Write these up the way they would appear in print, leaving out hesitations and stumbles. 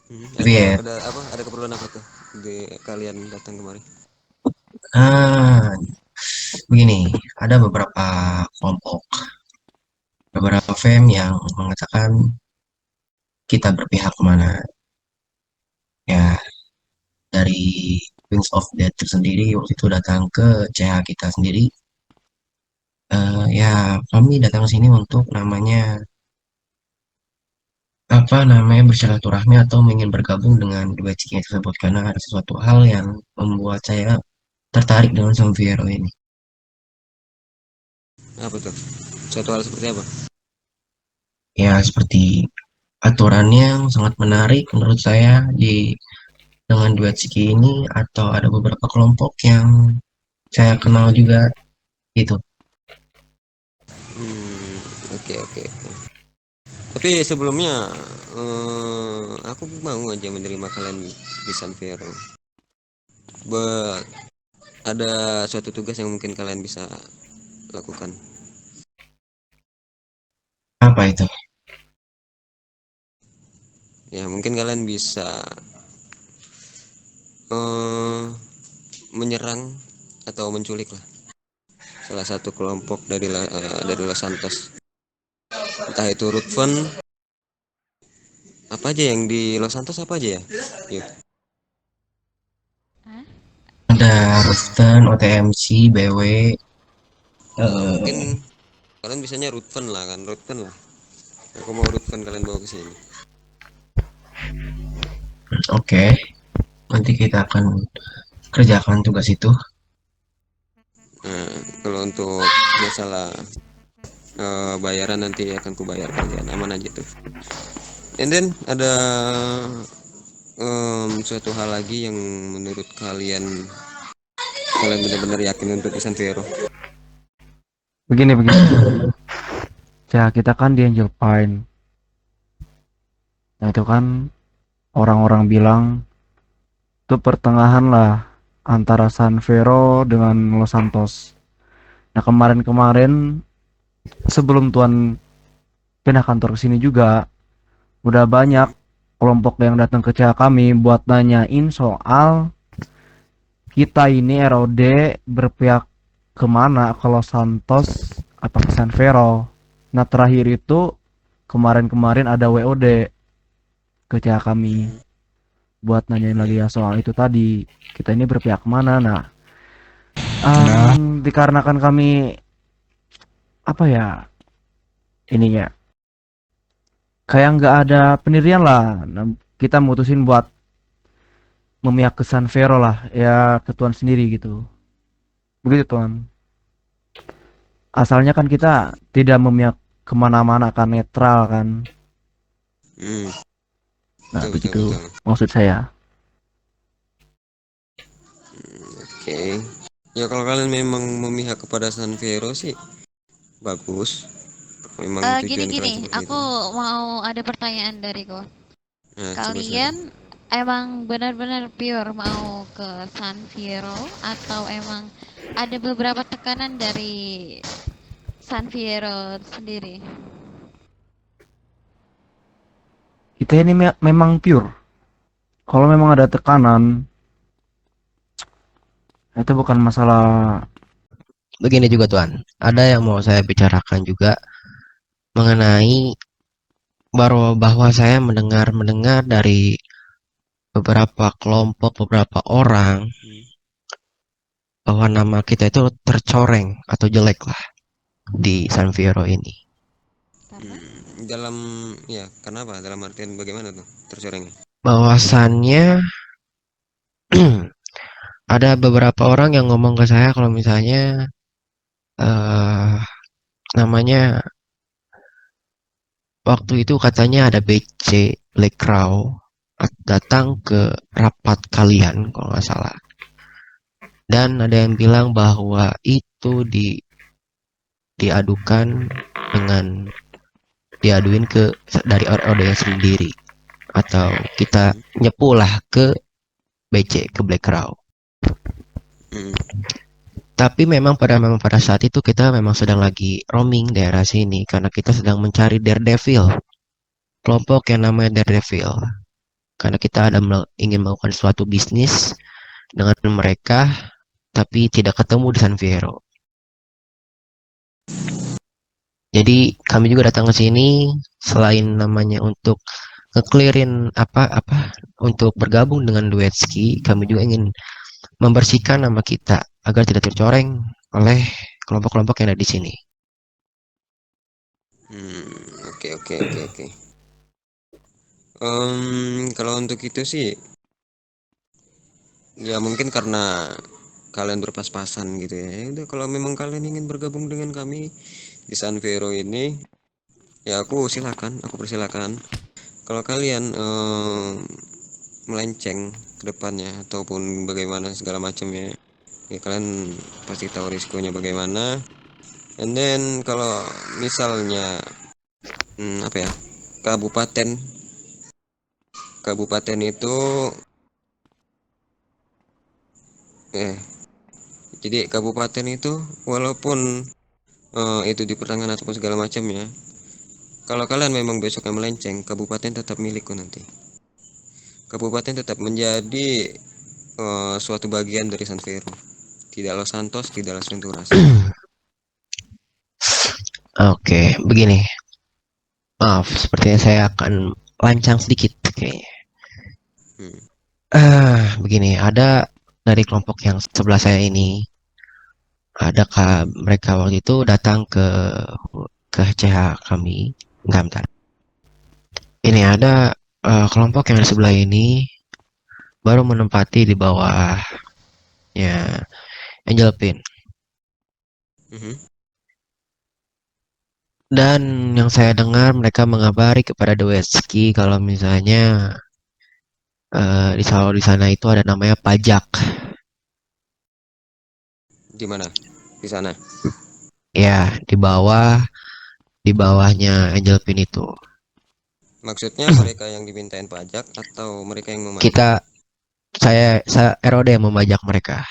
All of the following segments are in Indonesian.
Tapi ya, Ada apa? Ada keperluan apa tuh di kalian datang kemari? ah, begini, ada beberapa kelompok, beberapa fam yang mengatakan kita berpihak kemana. Ya, dari Wings of Death sendiri waktu itu datang ke CH kita sendiri. Ya, kami datang ke sini untuk namanya bersilaturahmi atau ingin bergabung dengan dua ciki tersebut karena ada sesuatu hal yang membuat saya tertarik dengan Sampiero ini. Apa tuh? Suatu hal seperti apa? Ya, seperti aturannya yang sangat menarik menurut saya di dengan dua ciki ini atau ada beberapa kelompok yang saya kenal juga itu. Hmm, oke oke. Tapi sebelumnya aku mau aja menerima kalian di San Fierro. Ada suatu tugas yang mungkin kalian bisa lakukan. Apa itu? Ya mungkin kalian bisa eh, menyerang atau menculik lah salah satu kelompok dari Los Santos. Entah itu Rutven, apa aja yang di Los Santos apa aja ya? Yuk. Hah? Ada Ruften, OTMC, BW. Mungkin eh, kalian bisanya Rutven lah kan, Rutven lah. Aku mau Rutven kalian bawa ke sini. oke, nanti kita akan kerjakan tugas itu. Nah, kalau untuk masalah bayaran nanti akan kubayar kalian aman aja tuh. And then ada suatu hal lagi yang menurut kalian kalian benar-benar yakin untuk Isan Vero. Begini begini. Ya kita kan di Angel Pine. Nah itu kan orang-orang bilang itu pertengahan lah antara San Vero dengan Los Santos. Nah kemarin-kemarin sebelum Tuan pindah kantor ke sini juga udah banyak kelompok yang datang ke CH kami buat nanyain soal kita ini ROD berpihak kemana, ke Los Santos apa ke San Vero. Nah terakhir itu kemarin-kemarin ada WOD ke CH kami buat nanyain lagi ya soal itu tadi, kita ini berpihak kemana. Nah dikarenakan kami apa ya ininya kayak nggak ada pendirian lah. Nah, kita mutusin buat memihak ke San Vero lah ya, ke Tuan sendiri gitu, begitu Tuan. Asalnya kan kita tidak memihak kemana-mana kan, netral kan. Hmm, Nah betul betul begitu betul. maksud saya. Oke. Ya kalau kalian memang memihak kepada San Vero sih bagus. Memang tujuan Gini-gini, kalian seperti aku itu. mau ada pertanyaan dariku. Nah, coba Kalian silakan. emang benar-benar pure mau ke San Fierro atau emang ada beberapa tekanan dari San Fierro sendiri? Kita ini memang pure. Kalau memang ada tekanan itu bukan masalah. Begini juga Tuan, ada yang mau saya bicarakan juga mengenai bahwa saya mendengar dari beberapa kelompok, beberapa orang Hmm. bahwa nama kita itu tercoreng atau jelek lah di San Fierro ini. Karena Dalam ya kenapa? Dalam artian bagaimana tuh tercoreng? Bahwasannya ada beberapa orang yang ngomong ke saya kalau misalnya eh namanya waktu itu katanya ada BC Black Crow datang ke rapat kalian kalau nggak salah. Dan ada yang bilang bahwa itu diadukan dengan diaduin ke dari ROD sendiri atau kita Hmm. nyepulah ke BC ke Black Crow. Hmm. Tapi memang pada saat itu kita memang sedang lagi roaming daerah sini karena kita sedang mencari Daredevil, kelompok yang namanya Daredevil. karena kita ingin melakukan suatu bisnis dengan mereka, tapi tidak ketemu di San Fierro. Jadi kami juga datang ke sini selain namanya untuk ngeclearin apa untuk bergabung dengan Duetski, kami juga ingin membersihkan nama kita agar tidak tercoreng oleh kelompok-kelompok yang ada di sini. Oke, oke, oke, oke. Kalau untuk itu sih, ya mungkin karena kalian berpas-pasan gitu ya. Ya udah, kalau memang kalian ingin bergabung dengan kami di San Fierro ini, ya aku persilakan. Kalau kalian melenceng ke depannya ataupun bagaimana segala macamnya, ya kalian pasti tahu risikonya bagaimana. And then kalau misalnya apa ya, kabupaten kabupaten itu jadi kabupaten itu walaupun itu di pertengahan ataupun segala macamnya, kalau kalian memang besoknya melenceng, kabupaten tetap milikku nanti. Kabupaten tetap menjadi suatu bagian dari San Fierro. Tidak Los Santos, tidak Las Venturas. Oke, begini. Maaf, sepertinya saya akan lancang sedikit kayaknya. Begini, ada dari kelompok yang sebelah saya ini, adakah mereka waktu itu datang ke CH kami? Bentar. Ini ada kelompok yang di sebelah ini baru menempati di bawahnya Angel Pin. Dan yang saya dengar mereka mengabari kepada Dewetski kalau misalnya di sana itu ada namanya pajak. Di mana? Di sana. Ya, di bawahnya Angel Pin itu. Maksudnya mereka yang dimintain pajak atau mereka yang memajak? Saya ROD yang memajak mereka.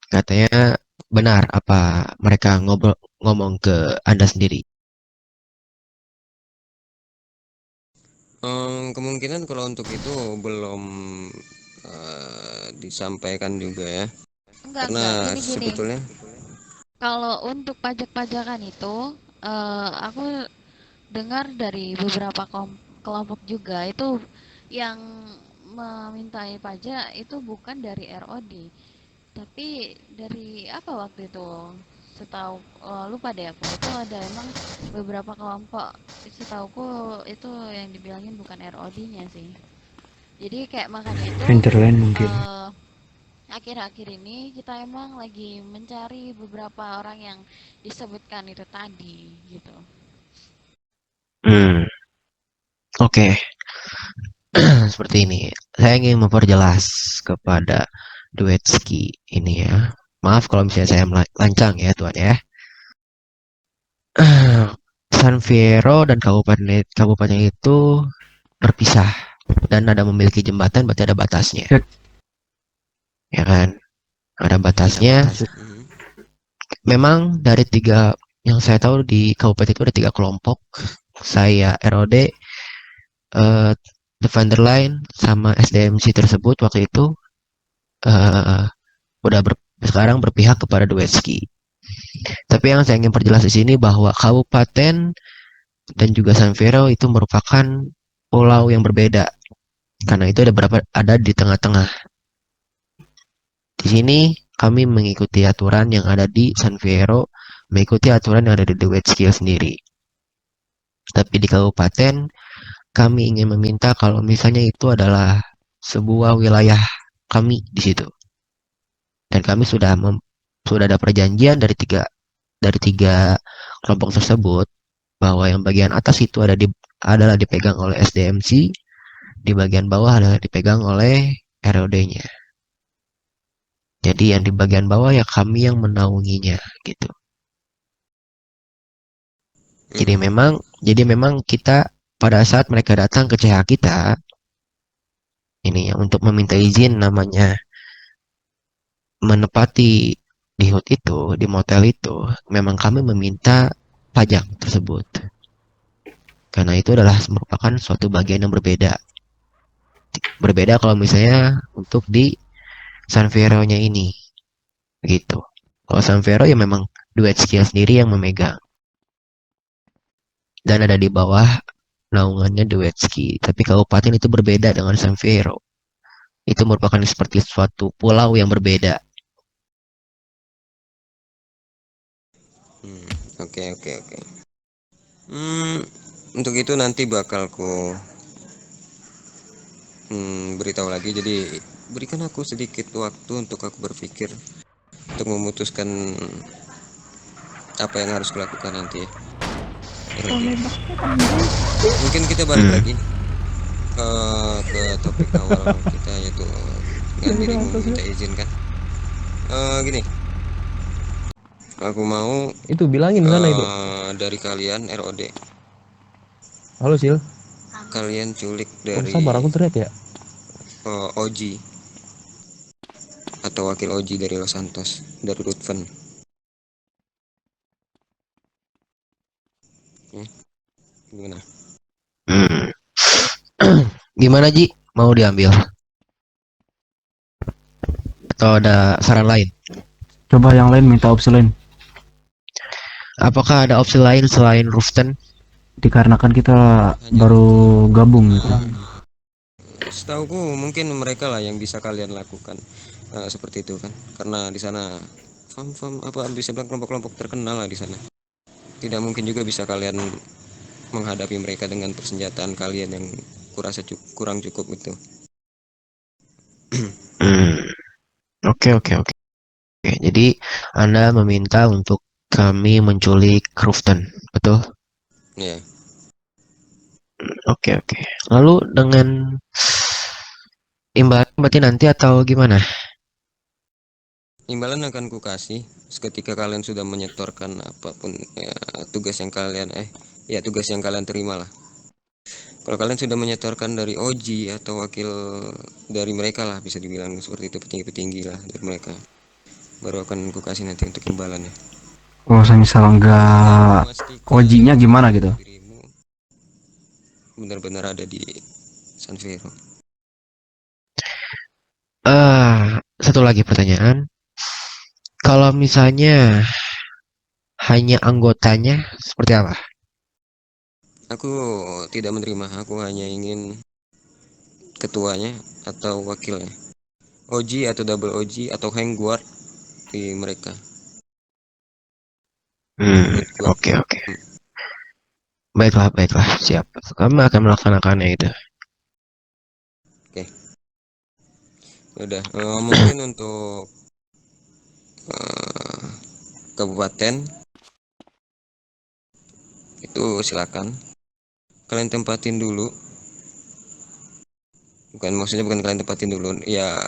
Katanya benar apa mereka ngomong ke Anda sendiri? Kemungkinan kalau untuk itu belum disampaikan juga ya. Karena Gini. sebetulnya Kalau untuk pajak-pajakan itu, aku dengar dari beberapa kelompok juga itu yang memintai pajak itu bukan dari ROD, tapi dari apa waktu itu? Setahu lupa deh aku. Itu ada emang beberapa kelompok. Setauku itu yang dibilangin bukan ROD-nya sih. Jadi kayak makanya itu Hinterland mungkin. akhir-akhir ini kita emang lagi mencari beberapa orang yang disebutkan itu tadi gitu. Oke. Seperti ini. Saya ingin memperjelas kepada Duetski ini ya. Maaf kalau misalnya saya lancang ya Tuan ya. San Fierro dan kabupaten itu berpisah dan ada memiliki jembatan, berarti ada batasnya. Ya kan? Ada batasnya. Memang dari tiga yang saya tahu di kabupaten itu ada tiga kelompok. Saya ROD, Defender Line sama SDMC tersebut waktu itu sekarang berpihak kepada Duetski. Tapi yang saya ingin perjelas di sini bahwa kabupaten dan juga San Fierro itu merupakan pulau yang berbeda. Karena itu ada di tengah-tengah. Di sini kami mengikuti aturan yang ada di San Fierro, mengikuti aturan yang ada di Duetski sendiri. Tapi di kabupaten kami ingin meminta kalau misalnya itu adalah sebuah wilayah kami di situ. Dan kami sudah ada perjanjian dari tiga kelompok tersebut bahwa yang bagian atas itu adalah dipegang oleh SDMC, di bagian bawah adalah dipegang oleh ROD-nya. Jadi yang di bagian bawah ya kami yang menaunginya gitu. Jadi memang kita pada saat mereka datang ke CH kita ini ya untuk meminta izin namanya menepati di HUT itu, di motel itu, memang kami meminta pajak tersebut. karena itu adalah merupakan suatu bagian yang berbeda. Berbeda kalau misalnya untuk di Sanvero-nya ini, gitu. Kalau Sanvero ya memang duet skill sendiri yang memegang dan ada di bawah naungannya duet ski. Tapi kabupaten itu berbeda dengan Sanvero. Itu merupakan seperti suatu pulau yang berbeda. Hmm, oke oke oke. Untuk itu nanti bakal ku beritahu lagi. Jadi berikan aku sedikit waktu untuk aku berpikir untuk memutuskan apa yang harus kulakukan nanti ya. Oke. Mungkin kita balik Hmm. lagi ke topik awal kita, yaitu dengan dirimu minta izin kan. Gini, aku mau Itu bilangin sana itu. dari kalian ROD, Halo Sil. kalian culik Oh, dari sabar aku teriak ya. OG atau wakil OG dari Los Santos, dari Rutven. Gimana? Hmm. Gimana Ji? Mau diambil? Atau ada saran lain? Coba yang lain, minta opsi lain. Apakah ada opsi lain selain Ruften? Dikarenakan kita baru gabung gitu. Setauku mungkin mereka lah yang bisa kalian lakukan seperti itu kan, karena di sana farm apa bisa bilang kelompok-kelompok terkenal lah di sana. Tidak mungkin juga bisa kalian menghadapi mereka dengan persenjataan kalian yang kurasa kurang cukup itu. Hmm. Oke, oke, oke. Oke, jadi Anda meminta untuk kami menculik Ruften, betul? Ya, Oke, oke. Lalu dengan imbalan berarti nanti atau gimana? imbalan akan ku kasih seketika kalian sudah menyetorkan apapun ya, tugas yang kalian tugas yang kalian terima lah. Kalau kalian sudah menyetorkan dari OG atau wakil dari mereka lah, bisa dibilang seperti itu, petinggi-petinggi lah dari mereka, baru akan ku kasih nanti untuk imbalannya. Kalau misal nggak Memastikan OG-nya gimana gitu? dirimu benar-benar ada di Sanvero. Satu lagi pertanyaan. Kalau misalnya hanya anggotanya seperti apa? Aku tidak menerima, aku hanya ingin ketuanya atau wakilnya, OG atau double OG atau hang guard di mereka. Good guard. Oke, oke. Baiklah, baiklah. Siap. Kami akan melaksanakannya itu. Oke, udah. Mungkin untuk eh, kabupaten itu silakan kalian tempatin dulu. Bukan kalian tempatin dulu. Ya,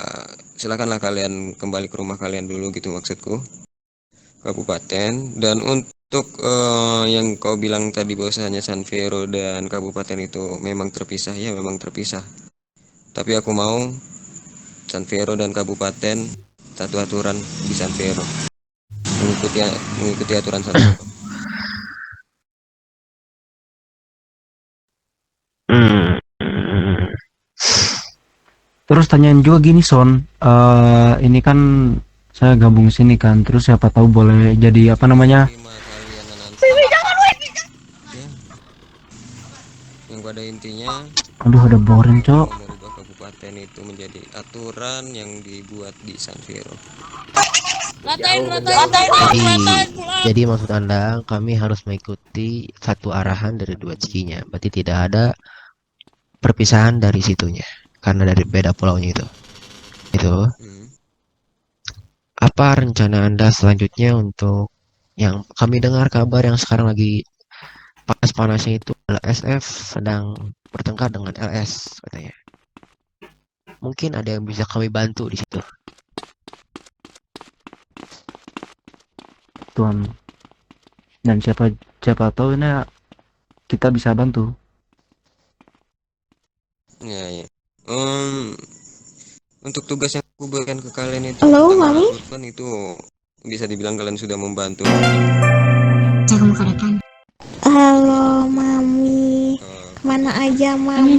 silakanlah kalian kembali ke rumah kalian dulu gitu maksudku. Kabupaten, dan untuk yang kau bilang tadi bahwasanya Sanvero dan kabupaten itu memang terpisah, ya memang terpisah. Tapi aku mau Sanvero dan kabupaten satu aturan di Sanvero, mengikuti aturan Sanvero. Hmm. Terus tanyain juga gini Son, ini kan saya gabung sini kan, terus siapa tahu boleh jadi apa namanya? Terima kalian nanti. Ya, yang pada intinya Aduh, ada boring cok. mau merubah kabupaten itu menjadi aturan yang dibuat di Sanvero. Jadi maksud Anda kami harus mengikuti satu arahan dari dua skinya. Berarti tidak ada perpisahan dari situnya karena dari beda pulaunya itu. Itu. Apa rencana Anda selanjutnya untuk yang kami dengar kabar yang sekarang lagi panas-panasnya itu adalah SF sedang bertengkar dengan LS katanya. Mungkin ada yang bisa kami bantu di situ. Tuan. Dan siapa tahu ini kita bisa bantu. Ya. Untuk tugas yang aku berikan ke kalian itu Halo, tentang Mami. rekrutmen itu bisa dibilang kalian sudah membantu. Halo, Mami. Mana aja Kan mami.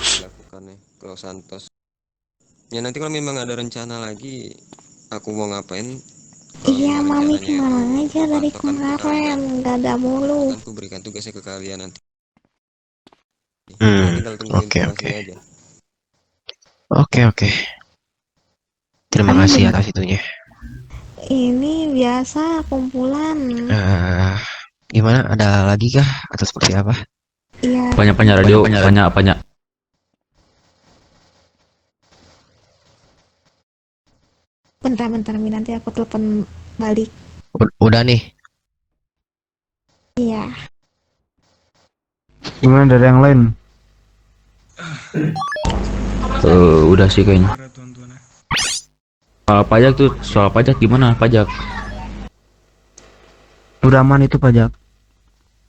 Dilakukan ya ke Los Santos. Ya nanti kalau memang ada rencana lagi aku mau ngapain, kalau Iya memang mami rencananya kemana aku aja dari pantaukan ke kemarin kalian, gak ada mulu. akan ku berikan tugasnya ke kalian nanti. Kalian Hmm, tinggal tunggu oke oke. informasinya aja. Oke oke. Terima Aduh, kasih atas itunya. ini biasa kumpulan. Eh, gimana? Ada lagi kah atau seperti apa? Iya, Banyak-banyak radio, banyak-banyak. bentar Mi, nanti aku telepon balik. Udah nih. Iya. Gimana dari yang lain? Udah sih kayaknya. Soal pajak gimana pajak? Udah aman itu pajak.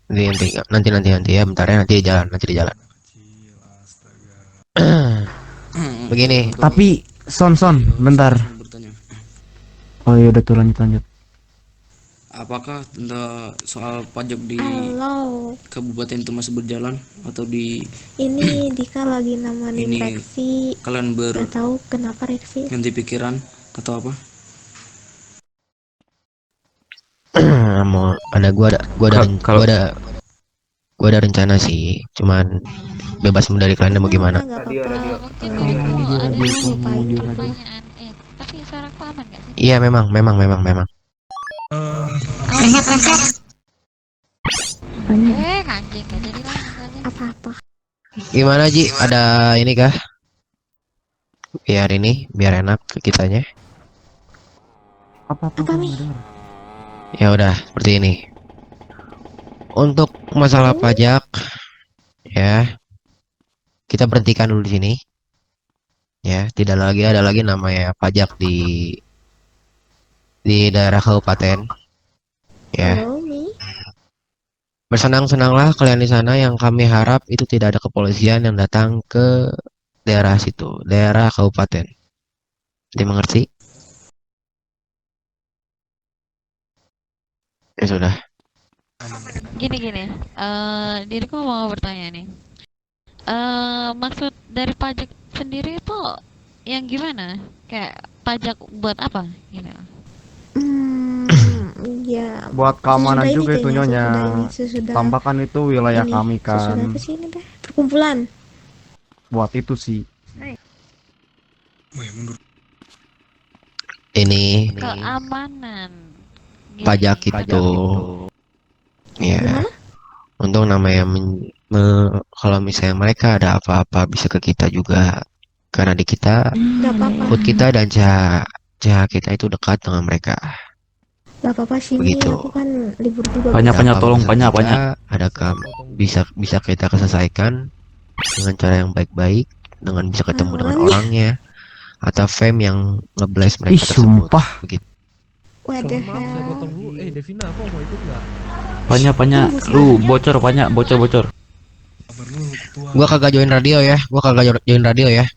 Nanti ya, bentar ya, nanti di jalan. Begini, Tapi Son, bentar. Bertanya, Oh iya udah tuh lanjut. apakah tentang soal pajak di Halo. kabupaten itu masih berjalan atau di Ini Dika lagi nemenin Ini Reksi. kalian Gak tahu kenapa Reksi. berganti pikiran atau apa? mau ada gua ada rencana sih, cuman bebas dari kalian mau gimana. Gak apa-apa. Mungkin diriku ada radio, sedikit radio. pertanyaan. Tapi suaraku aman gak sih? Iya memang. Anjing gak jadi lah masalahnya. Apa-apa. Gimana Ji? Ada ini kah? Biar enak ke kitanya. Apa Mi? Ya udah, seperti ini. Untuk masalah pajak, ya kita berhentikan dulu di sini. Ya, tidak lagi ada lagi namanya pajak di daerah kabupaten. Ya, Halo Mi. bersenang-senanglah kalian di sana. Yang kami harap itu tidak ada kepolisian yang datang ke daerah situ, daerah kabupaten. Dimengerti? Ya sudah. Gini. Diriku mau bertanya nih. Maksud dari pajak sendiri itu yang gimana? Kayak pajak buat apa? Gini. Ya. Buat keamanan sesudah ini juga itu kayaknya, nyonya. sesudah Tambahkan itu wilayah ini, kami sesudah kan. apa sih ini teh? Perkumpulan. Buat itu sih. Ini Keamanan. Gini. pajak itu, ya, Gimana? untuk namanya kalau misalnya mereka ada apa-apa bisa ke kita juga, karena di kita Gak apa-apa. food kita dan CH kita itu dekat dengan mereka. Gak apa-apa sih Mi, Begitu. aku kan libur juga. Banyak Ada tolong, apa-apa banyak. kita, bisa kita selesaikan dengan cara yang baik-baik, dengan bisa ketemu dengan orangnya atau fame yang ngeblast mereka Ih, tersebut. sumpah. Begitu. What the Maaf, saya hell? potong dulu. Devina, aku mau ikut nggak? Banyak. Lu bocor. Gua kagak join radio ya.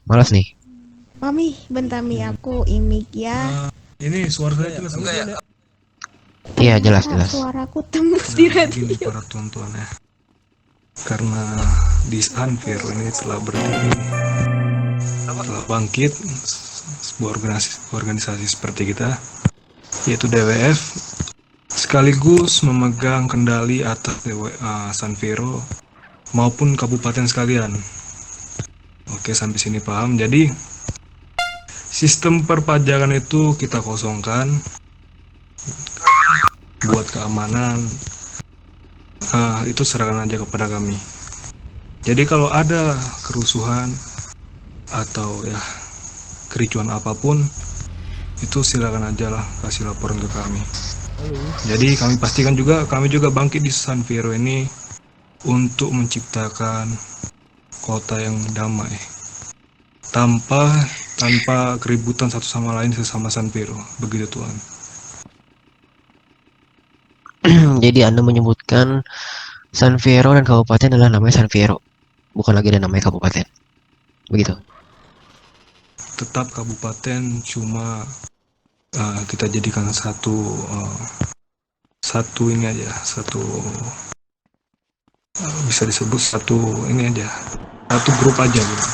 Malas nih. Mami, bentar Mi, aku imik ya. Ini suara saya jelas enggak ya? Iya, jelas. Suaraku tembus di radio. Gini para tonton ya. Karena di Sanfir ini telah berdiri, telah bangkit sebuah organisasi seperti kita, yaitu DWF, sekaligus memegang kendali atas Sanfiro maupun kabupaten sekalian. Oke, sampai sini paham. Jadi sistem perpajakan itu kita kosongkan buat keamanan. Itu serahkan aja kepada kami. Jadi kalau ada kerusuhan atau ya kericuan apapun, itu silakan aja lah kasih laporan ke kami. Jadi kami juga bangkit di Sanfiro ini untuk menciptakan kota yang damai, tanpa keributan satu sama lain sesama Sanfiro. Begitu Tuhan. Jadi Anda menyebutkan Sanfiro dan kabupaten adalah namanya Sanfiro, bukan lagi ada namanya kabupaten. Begitu. Tetap kabupaten, cuma kita jadikan satu ini aja, satu bisa disebut satu ini aja, satu grup aja gitu.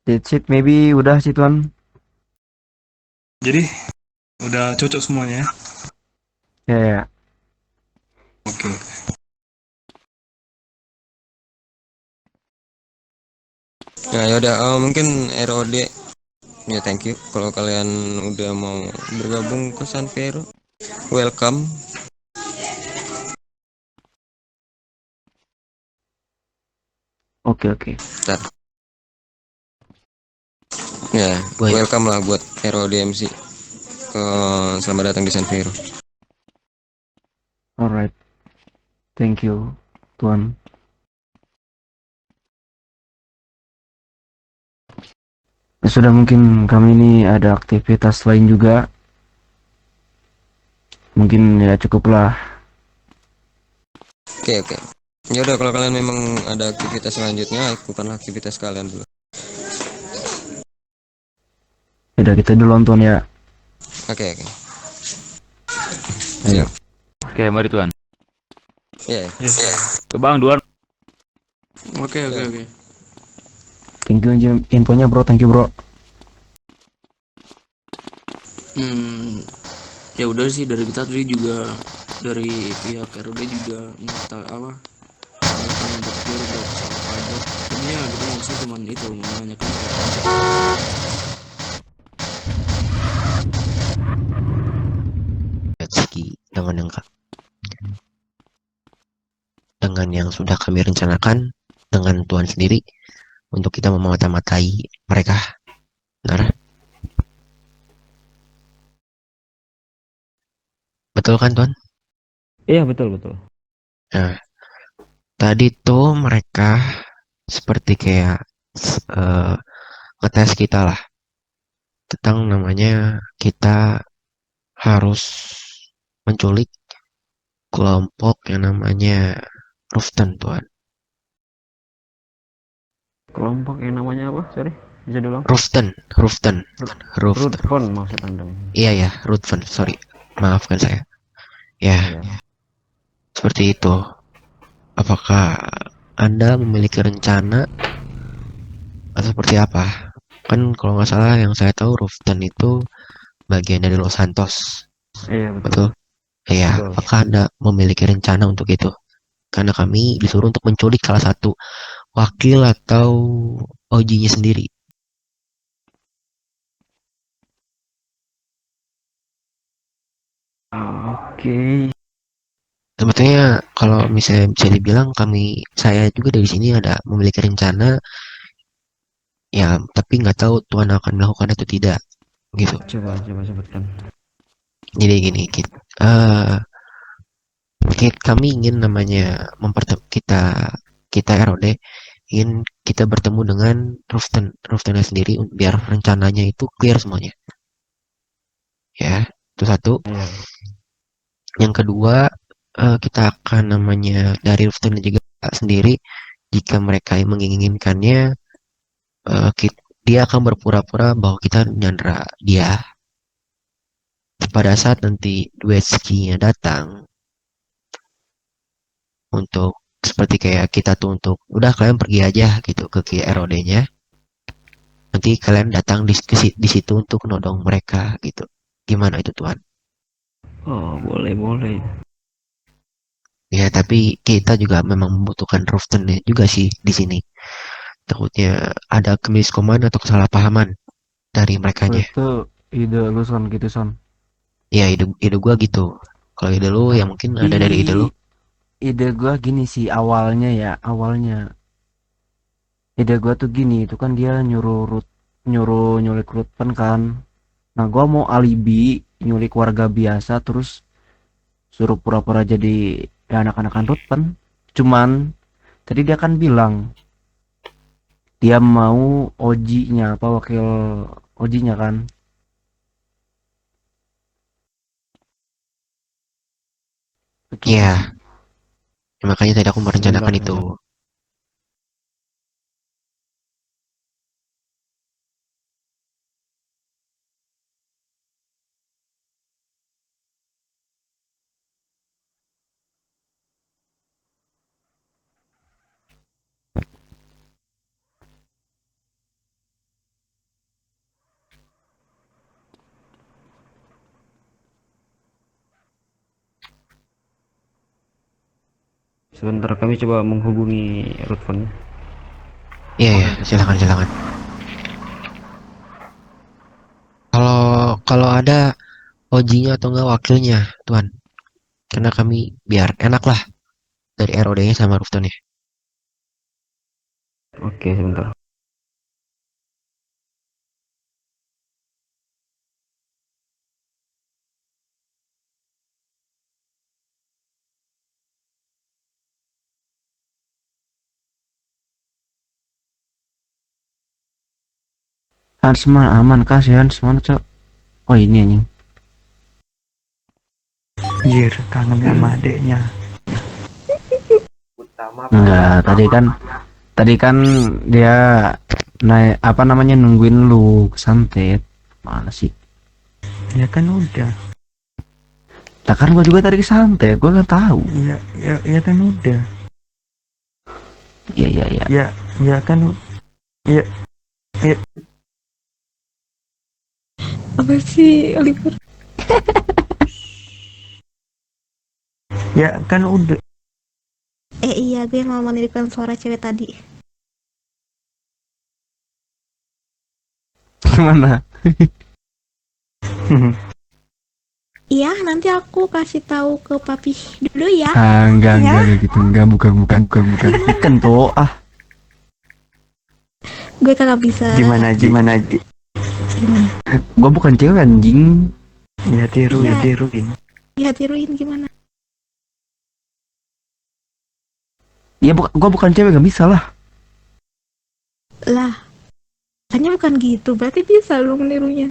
That's it, maybe udah sih Tuan. Jadi udah cocok semuanya ya? Ya, ya. Oke. Nah, yaudah, mungkin ROD ya, thank you kalau kalian udah mau bergabung ke San Vero, welcome. Oke, oke. Ntar. Ya, Baik. welcome lah buat ROD MC. Selamat datang di San Vero. Alright. Thank you, Tuan. Ya sudah, mungkin kami ini ada aktivitas lain juga. Mungkin ya cukuplah. Oke, oke. Ya udah, kalau kalian memang ada aktivitas selanjutnya, ikutanlah aktivitas kalian dulu. Udah kita duluan Tuan ya. Oke, oke. Ayo. Siap. Oke, mari Tuan. Ya. Ke Bang Duan. Oke, oke, oke. Thank you infonya bro, thank you bro. Ya udah sih, dari kita tadi juga, dari pihak ROD juga minta apa, tanggapan untuk clear buat soal pajak. Tadinya kita maksudnya cuma itu, menanyakan soal pajak. Segi dengan yang sudah kami rencanakan dengan Tuan sendiri untuk kita memata-matai mereka. Benar? Betul kan Tuan? Iya, betul, betul. Nah, tadi tuh mereka seperti kayak ngetes kita lah tentang namanya kita harus menculik kelompok yang namanya Ruften Tuan. Kelompok yang namanya apa? Sorry, bisa diulang? Ruften. Rootphone maksud Anda. Iya ya, Ruften. Sorry, maafkan saya. Ya, Ya. seperti itu. Apakah Anda memiliki rencana atau seperti apa? Kan kalau nggak salah yang saya tahu Ruften itu bagian dari Los Santos. Iya, betul. Betul? Iya, Betul. apakah Anda memiliki rencana untuk itu? Karena kami disuruh untuk menculik salah satu wakil atau OG-nya sendiri. Oke. Sebetulnya kalau misalnya bisa dibilang saya juga dari sini ada memiliki rencana, ya tapi nggak tahu Tuhan akan melakukan itu tidak, gitu. Coba sebutkan. Jadi gini, kami ingin namanya kita ROD ingin kita bertemu dengan Ruftennya sendiri biar rencananya itu clear semuanya. Ya, itu satu. Iya. Yang kedua, kita akan namanya dari Ruften juga sendiri jika mereka yang menginginkannya, dia akan berpura-pura bahwa kita nyandra dia. Pada saat nanti Duetski-nya datang untuk seperti kayak kita tuh untuk udah kalian pergi aja gitu ke KROD-nya. Nanti kalian datang di situ untuk nodong mereka gitu. Gimana itu Tuhan? Oh, boleh. Ya, tapi kita juga memang membutuhkan Ruften juga sih di sini. Takutnya ada kemiskoman atau kesalahpahaman dari merekanya. Itu ide lu Son gitu Son. Ya, ide gua gitu. Kalau ide lu ya mungkin ada dari ide lu. Ide gua gini sih awalnya ide gua tuh gini, itu kan dia nyuruh nyulik Rutpen kan. Nah, gua mau alibi nyulik warga biasa terus suruh pura-pura jadi ya anak-anakan Rutpen. Cuman tadi dia kan bilang dia mau Oji-nya apa wakil Oji-nya kan. Betul. Ya, makanya tadi aku merencanakan Seimbang, itu. Sebentar kami coba menghubungi root phone-nya. Iya ya, silakan silakan. Kalau ada OG-nya atau enggak wakilnya, Tuan. Karena kami biar enak lah dari ROD-nya sama Rooftone-nya. Oke, sebentar. Hans mah aman kah si Hans mana cok? Oh ini anjing. Anjir, kangen sama adeknya. Enggak, tadi kan dia naik apa namanya nungguin lu kesantet. Mana sih? Ya kan udah. Nah kan gua juga tadi kesantet, gua nggak tahu. Ya kan udah. Iya. Ya kan. Ya. Apa sih libur? Ya kan udah. Iya, gue mau menirikan suara cewek tadi. Gimana? Iya, nanti aku kasih tahu ke papi dulu ya. Enggak Ya. kayak gitu. Enggak, bukan. Bukan tuh. Ah, Gue kagak bisa. Gimana aja. Gimana? gua bukan cewek anjing. Ya tiruin. Ya tiruin gimana? Ya gua bukan cewek, nggak bisa lah. Lah, katanya bukan gitu. Berarti bisa lu menirunya.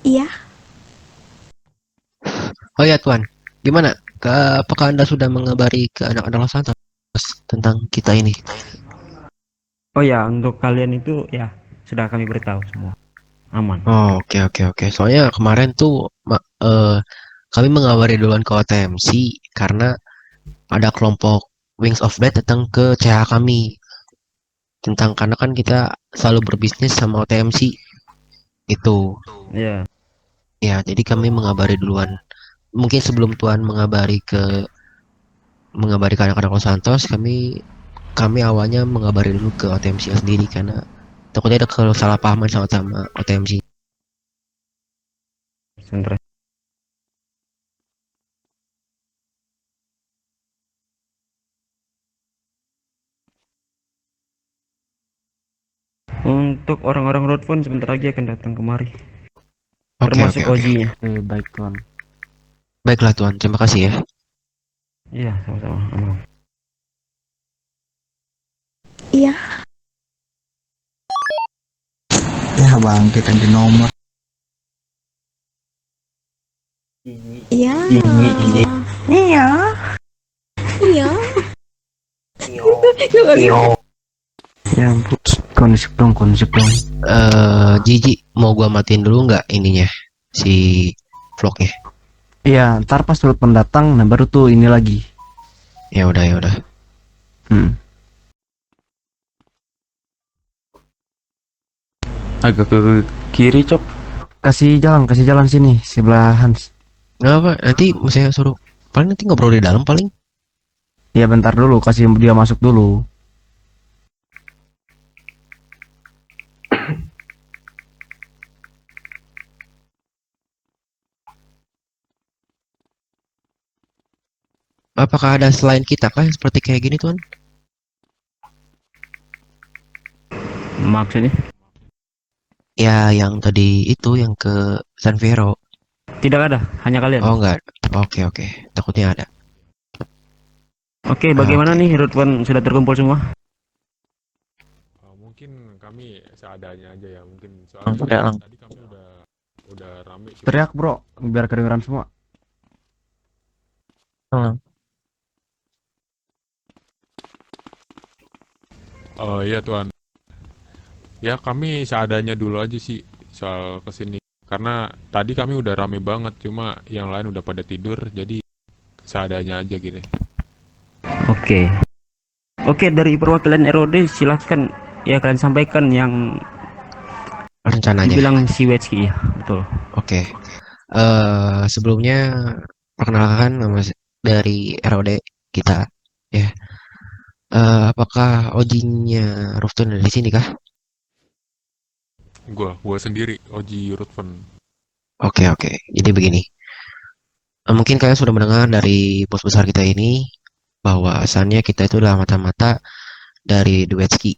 Iya. Oh ya Tuan, gimana? Apakah Anda sudah mengabari ke anak-anak Los Santos tentang kita ini? Oh ya, untuk kalian itu ya sudah kami beritahu semua. Aman. Oh, oke. Soalnya kemarin tuh kami mengabari duluan ke OTMC karena ada kelompok Wings of Death datang ke CH kami. Karena kan kita selalu berbisnis sama OTMC. Itu. Ya. Ya, jadi kami mengabari duluan. Mungkin sebelum Tuan mengabari ke anak-anak Los Santos, kami awalnya mengabari dulu ke OTMC sendiri karena takutnya ada kesalahpahaman sama OTMC. Sebentar. Untuk orang-orang road phone sebentar lagi akan datang kemari. Termasuk Oke. OG-nya. Baik Tuan. Baiklah Tuan, terima kasih ya. Iya, sama-sama. Aman. Iya. Ya bang, kita di nomor. Iya. Iya. Iya. Ya ampun. Konsep dong. Jiji, mau gua matiin dulu nggak ininya si vlognya? Iya, ntar pas turut pendatang, nah baru tuh ini lagi. Ya udah. Agak ke kiri, Cok. Kasih jalan sini, sebelah Hans. Nggak apa, nanti saya suruh. Paling nanti ngobrol di dalam paling. Ya bentar dulu, kasih dia masuk dulu. Apakah ada selain kita kah yang seperti kayak gini Tuan? Maksudnya? Ya yang tadi itu yang ke San Vero. Tidak ada, hanya kalian. Oh enggak. Oke. Takutnya ada. Oke, bagaimana nih road phone sudah terkumpul semua? Mungkin kami seadanya aja ya, mungkin Soalnya tadi kami udah rame. Teriak bro, biar kedengeran semua. Oh iya Tuan. Ya kami seadanya dulu aja sih soal kesini. Karena tadi kami udah rame banget, cuma yang lain udah pada tidur, jadi seadanya aja gitu. Oke, dari perwakilan ROD silahkan ya kalian sampaikan yang rencananya. Dibilang si Wetsky ya, betul. Oke. Sebelumnya perkenalkan nama dari ROD kita ya. Apakah Ojinya Rufton ada di sini kah? Gua sendiri, Oji Rutven. Oke, oke. Jadi begini. Mungkin kalian sudah mendengar dari bos besar kita ini bahwasannya kita itu adalah mata-mata dari Duetski.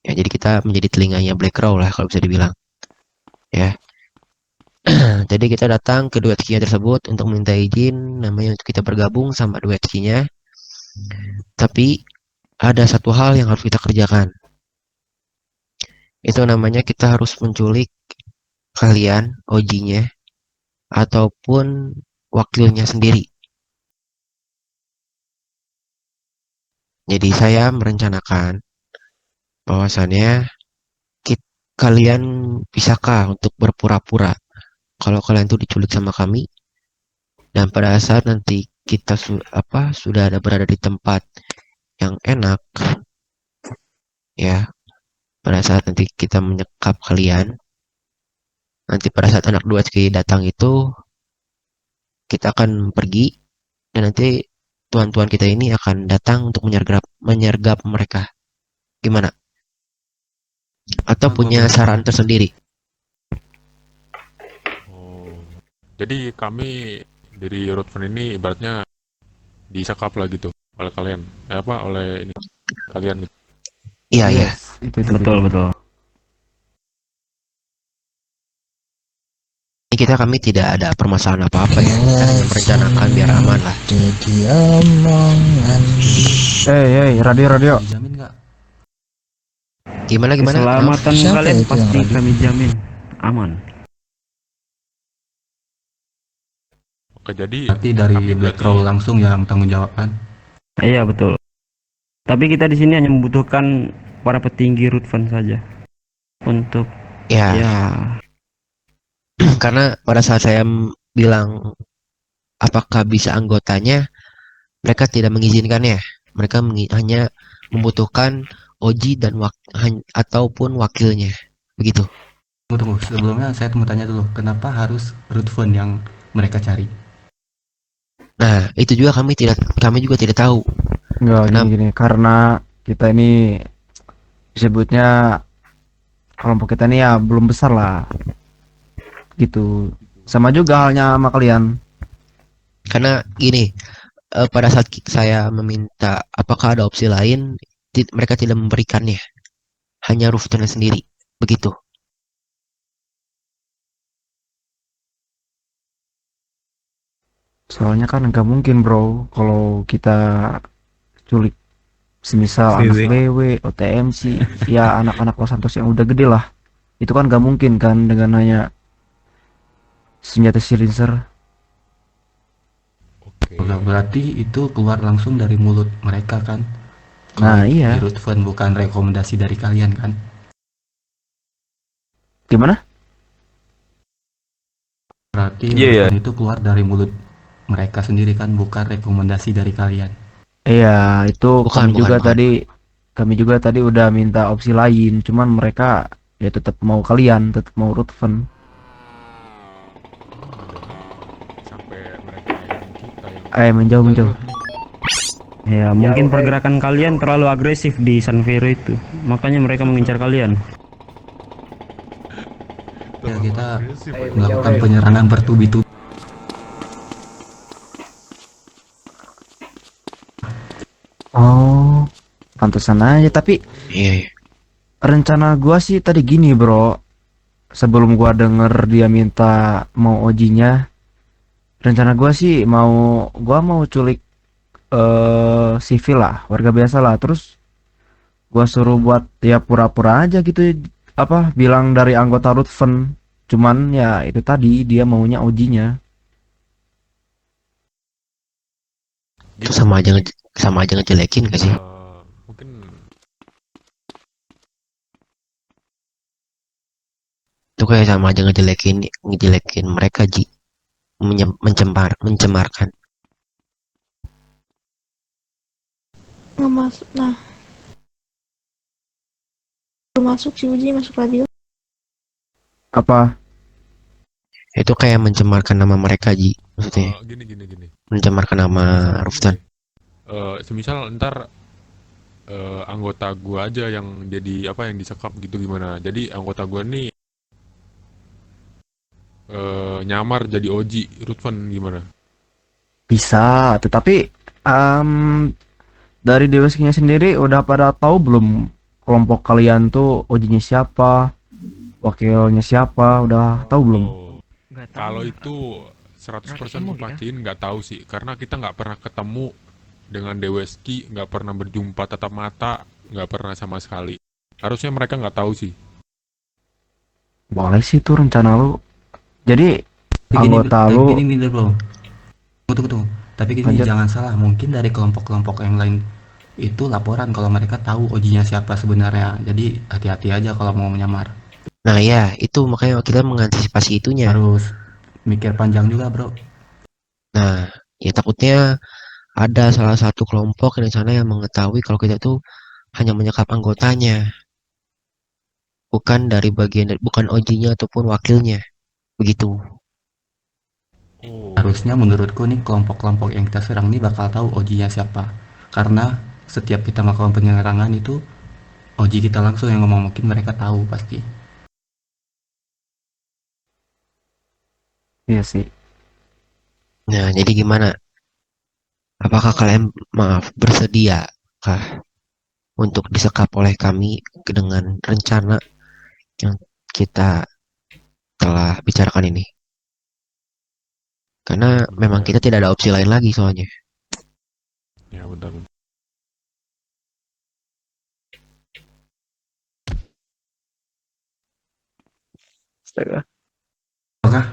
Ya, jadi kita menjadi telinganya Black Crow lah kalau bisa dibilang. Ya. Jadi kita datang ke Duetski tersebut untuk minta izin namanya untuk kita bergabung sama Duetski-nya. Tapi ada satu hal yang harus kita kerjakan. Itu namanya kita harus menculik kalian, OG-nya, ataupun wakilnya sendiri. Jadi saya merencanakan bahwasannya kalian bisakah untuk berpura-pura kalau kalian tuh diculik sama kami dan pada saat nanti kita sudah ada berada di tempat yang enak ya, pada saat nanti kita menyekap kalian, nanti pada saat anak dua sekali datang itu kita akan pergi dan nanti tuan-tuan kita ini akan datang untuk menyergap mereka. Gimana? Atau punya saran tersendiri? Jadi kami dari Rutven ini ibaratnya disekap lah gitu oleh kalian. Oleh ini kalian gitu. Iya, iya. Itu betul, betul. Ini kami tidak ada permasalahan apa-apa ya. Kita hanya merencanakan biar aman lah. Radio. Dijamin nggak? Gimana? Keselamatan kalian pasti kami jamin aman. Oke, jadi Berarti dari Black Crow langsung yang tanggung jawab kan? Iya, betul. Tapi kita di sini hanya membutuhkan para petinggi Rutven saja untuk Ya, ya karena pada saat saya bilang apakah bisa anggotanya, mereka tidak mengizinkannya. Mereka hanya membutuhkan Oji dan ataupun wakilnya. Begitu. Tunggu, sebelumnya saya mau tanya dulu, kenapa harus Rutven yang mereka cari? Nah, itu juga kami juga tidak tahu. Enggak, gini, karena kita ini disebutnya kelompok kita ini ya belum besar lah. Gitu. Sama juga halnya sama kalian. Karena gini, pada saat saya meminta apakah ada opsi lain, mereka tidak memberikannya. Hanya Rufton sendiri. Begitu. Soalnya kan nggak mungkin bro kalau kita culik semisal anak BW, OTMC, ya anak-anak Los Santos yang udah gede lah. Itu kan nggak mungkin kan dengan hanya senjata silencer. Berarti itu keluar langsung dari mulut mereka kan? Nah, iya. Di Rutven bukan rekomendasi dari kalian kan? Gimana? Berarti Rutven itu keluar dari mulut mereka sendiri kan, bukan rekomendasi dari kalian. Iya, itu Bukan. kami juga tadi udah minta opsi lain, cuman mereka ya tetap mau kalian, tetap mau Rutven. Sampai mereka yang Menjauh. ya mungkin pergerakan kalian terlalu agresif di San Vero itu. Makanya mereka mengincar kalian. Ya kita melakukan penyerangan bertubi-tubi. Oh, pantesan aja. Tapi Iya. rencana gua sih tadi gini bro, sebelum gua denger dia minta mau Ojinya, rencana gua sih gua mau culik sivil lah, warga biasa lah. Terus gua suruh buat ya pura-pura aja gitu, bilang dari anggota Rutven. Cuman ya itu tadi dia maunya Ojinya. Itu sama aja ngejelekin gak sih? mungkin Itu kayak sama aja ngejelekin mereka mencemarkan. Nggak masuk. Nah, belum masuk si Uji, masuk radio. Apa? Itu kayak mencemarkan nama mereka, Ji. Maksudnya, Gini. mencemarkan nama Semisal Ruftan. gini, semisal ntar anggota gua aja yang jadi apa yang disekap gitu gimana. Jadi anggota gua nih nyamar jadi Oji Rutvan gimana? Bisa, tetapi dari Deweskinya sendiri udah pada tahu belum kelompok kalian tuh OJ-nya siapa, wakilnya siapa, udah tahu belum? Kalau itu 100% pastiin nggak tahu sih, karena kita nggak pernah ketemu dengan Deweski, nggak pernah berjumpa tatap mata, nggak pernah sama sekali. Harusnya mereka nggak tahu sih. Boleh sih tuh rencana lu. Jadi anggota lu Gini bro, tunggu. Tapi gini, lanjut. jangan salah, mungkin dari kelompok-kelompok yang lain itu laporan kalau mereka tahu OJ-nya siapa sebenarnya. Jadi hati-hati aja kalau mau menyamar. Nah ya, itu makanya kita mengantisipasi itunya. Harus mikir panjang juga bro. Nah, ya takutnya ada salah satu kelompok di sana yang mengetahui kalau kita tuh hanya menyekap anggotanya, bukan dari bukan OJ-nya ataupun wakilnya. Begitu. Harusnya menurutku nih kelompok-kelompok yang kita serang nih bakal tahu OJ-nya siapa. Karena setiap kita melakukan penyerangan itu OJ kita langsung yang ngomong, mungkin mereka tahu pasti. Iya sih. Nah, jadi gimana? Apakah kalian bersedia kah untuk disekap oleh kami dengan rencana yang kita telah bicarakan ini? Karena memang kita tidak ada opsi lain lagi soalnya. Ya bentar. Astaga. Apakah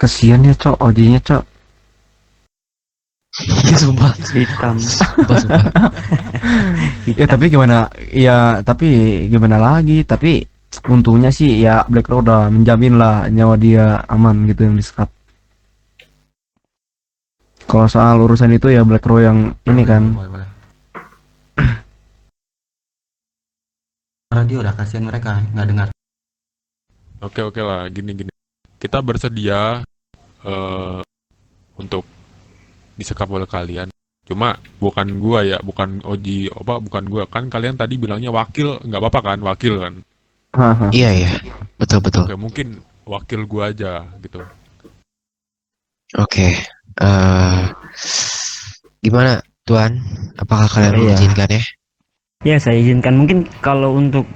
Kesian ya, Cok, OJ-nya, Cok. Sumpah. Hitam. Sumpah. Ya tapi gimana? Ya tapi gimana lagi? Tapi untungnya sih ya Black Rock udah menjamin lah nyawa dia aman gitu yang disekap. Kalau soal urusan itu ya Black Rock yang ini kan. boleh. Radio udah, kasihan mereka nggak dengar. Oke lah, gini. Kita bersedia untuk disekap oleh kalian. Cuma bukan gua ya, bukan Oji, bukan gua. Kan kalian tadi bilangnya wakil, nggak apa-apa kan, wakil kan? Iya, betul. Oke, mungkin wakil gua aja gitu. Oke. Gimana, Tuan? Apakah kalian mengizinkan ya? Ya, saya izinkan. Mungkin kalau untuk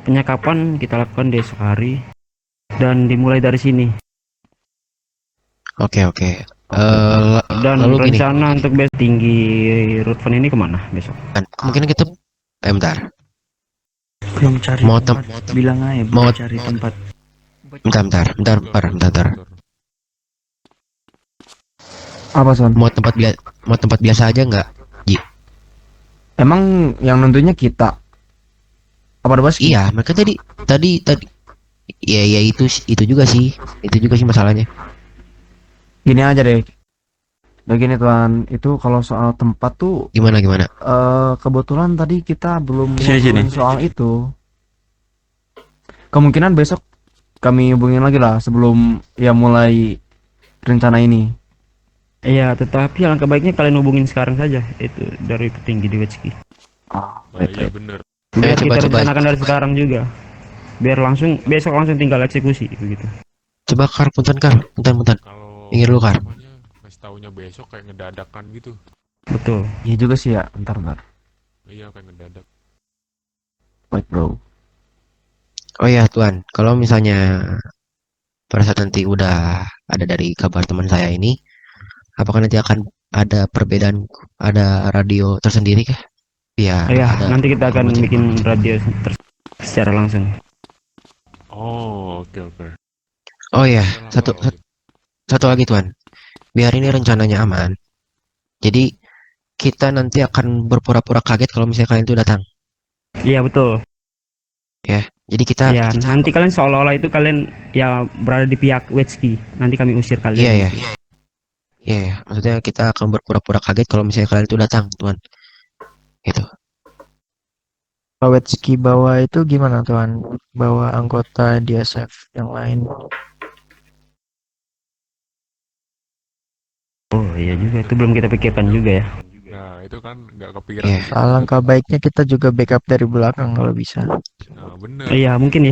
penyekapan kita lakukan di esok hari dan dimulai dari sini. Oke. Dan lalu gini. rencana untuk besok tinggi Rutvan ini kemana besok? Mungkin kita bentar. Belum cari Mau tempat. Bilang aja mau cari tempat. Bentar. Apa Son? Mau tempat biasa aja nggak, Ji? Emang yang nentunya kita? Apa bos? Iya, mereka tadi. Ya itu juga sih masalahnya. Gini aja deh. Begini Tuan, itu kalau soal tempat tuh Gimana? kebetulan tadi kita belum Sini. ngobrolin soal itu. Kemungkinan besok kami hubungin lagi lah sebelum ya mulai rencana ini. Iya, tetapi alangkah baiknya kalian hubungin sekarang saja itu dari petinggi di Wetski. Iya bener. Biar Coba. kita rencanakan dari sekarang juga. Biar besok langsung tinggal eksekusi begitu. Coba punten. Kalau Minggir dulu, Kar. Kasih taunya besok kayak ngedadakan gitu. Betul. Iya juga sih ya, bentar. Iya kayak ngedadak. Baik bro. Oh ya, Tuan, kalau misalnya pada saat nanti udah ada dari kabar teman saya ini, apakah nanti akan ada perbedaan, ada radio tersendiri kah? biar Ya, ada nanti kita akan informasi. bikin radio secara langsung. Oh, oke oke. Oh ya, Oke lah satu kalau gitu. satu lagi Tuan. Biar ini rencananya aman. Jadi kita nanti akan berpura-pura kaget kalau misalnya kalian itu datang. Iya betul. Ya, jadi kita Ya, nanti kalian seolah-olah itu kalian ya berada di pihak Wetski. Nanti kami usir Iya kalian. ya. Iya ya, maksudnya kita akan berpura-pura kaget kalau misalnya kalian itu datang, Tuan. Gitu. Kawetski bawa itu gimana Tuan? Bawa anggota DSF yang lain. Oh iya juga, itu belum kita pikirkan juga ya. Nah, itu kan nggak kepikiran Iya. ke situ. Alangkah baiknya kita juga backup dari belakang kalau bisa. Nah, bener. Iya mungkin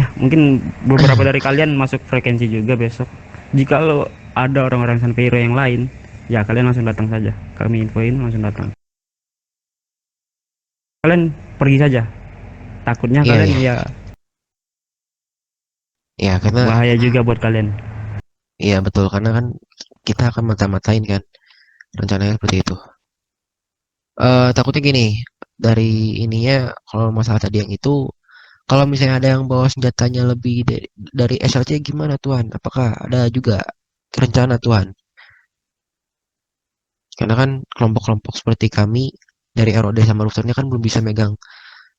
beberapa dari kalian masuk frekuensi juga besok. Jika lo ada orang-orang San Pedro yang lain, ya kalian langsung datang saja. Kami infoin langsung datang. Kalian pergi saja. Takutnya Iya, kalian iya. ya Iya, karena bahaya juga buat kalian. iya betul karena kan kita akan mata-matain kan. Rencananya seperti itu. Takutnya gini, dari ininya kalau masalah tadi yang itu, kalau misalnya ada yang bawa senjatanya lebih dari SLC gimana Tuan? Apakah ada juga rencana Tuan? Karena kan kelompok-kelompok seperti kami dari ROD sama Lufternya kan belum bisa megang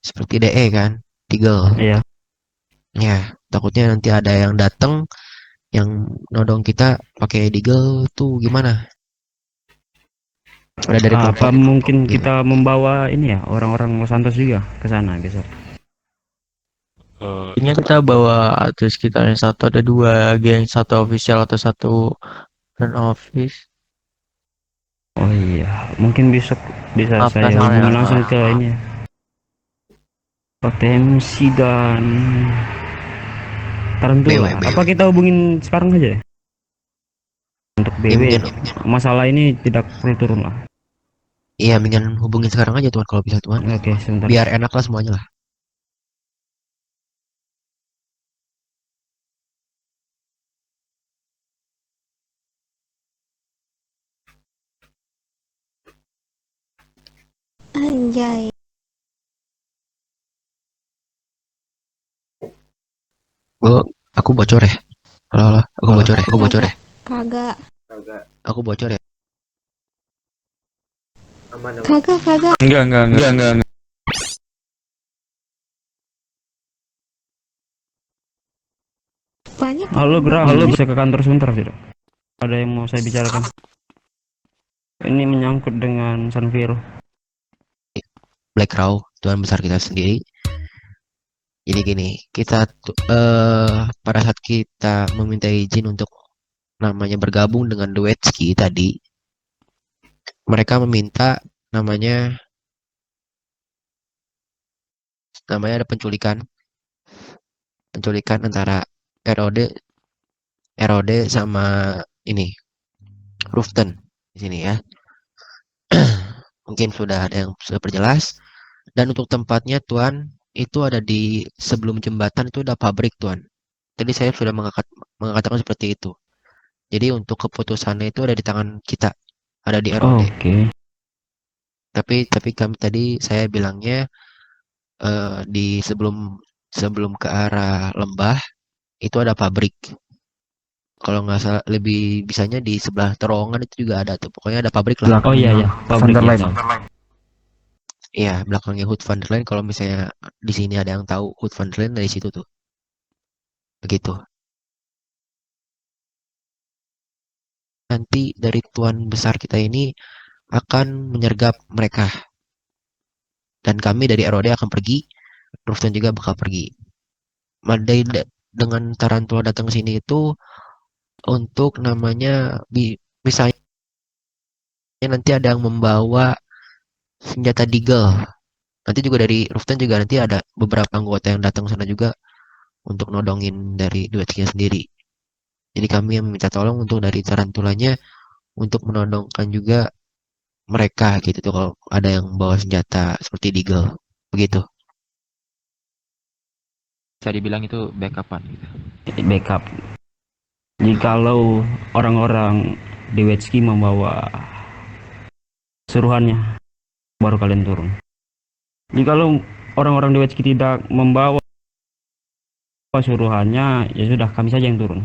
seperti DE kan, Deagle. Iya. Ya, takutnya nanti ada yang datang yang nodong kita pakai Deagle tuh gimana? Ada dari Apa kelompok mungkin gitu. kita membawa ini ya orang-orang Los Santos juga ke sana besok? Eh, Ini kita bawa atau sekitar satu ada dua geng, satu official atau satu non office. Oh iya, mungkin besok bisa Apa saya namanya? hubungi langsung ke ini ya. Potensi dan Tarantula. BW. Apa kita hubungin sekarang aja ya? Untuk Ya, BW, mungkin, masalah ini tidak perlu turun lah. iya, mendingan hubungin sekarang aja Tuan kalau bisa Tuan. Oke, sebentar. Biar enak lah semuanya lah. Anjay. Aku bocor ya. Halo, aku bocor ya. Kagak. Aku bocor ya. Kagak. Enggak. Banyak. Halo Gra, bisa ke kantor sebentar tidak? Ada yang mau saya bicarakan. Ini menyangkut dengan San Fierro. Black Crow, Tuan besar kita sendiri. Jadi gini, kita pada saat kita meminta izin untuk namanya bergabung dengan Duetski tadi, mereka meminta namanya ada penculikan antara ROD sama ini Ruften di sini ya. Mungkin sudah ada yang sudah perjelas. Dan untuk tempatnya Tuan itu ada di sebelum jembatan itu ada pabrik Tuan. Tadi saya sudah mengatakan seperti itu. Jadi untuk keputusannya itu ada di tangan kita, ada di ROD. Oke. Tapi kami tadi saya bilangnya di sebelum ke arah lembah itu ada pabrik. Kalau nggak salah lebih bisanya di sebelah terowongan itu juga ada tuh. Pokoknya ada pabrik lah. Oh iya, pabrik ya. Iya, belakangnya Hood van der Lijn. Kalau misalnya di sini ada yang tahu Hood van der Lijn dari situ tuh. Begitu. Nanti dari tuan besar kita ini akan menyergap mereka. Dan kami dari ROD akan pergi. Rufton juga bakal pergi. Dengan Tarantula datang ke sini itu untuk namanya misalnya nanti ada yang membawa senjata Deagle. Nanti juga dari Rufton juga nanti ada beberapa anggota yang datang sana juga untuk nodongin dari duetnya sendiri. Jadi kami yang meminta tolong untuk dari Tarantulanya untuk menodongkan juga mereka gitu tuh kalau ada yang bawa senjata seperti Deagle. Begitu. Bisa dibilang itu backupan gitu. Backup. Jikalau orang-orang di Wetski membawa suruhannya, baru kalian turun. Jika orang-orang DWSK tidak membawa suruhannya, ya sudah kami saja yang turun.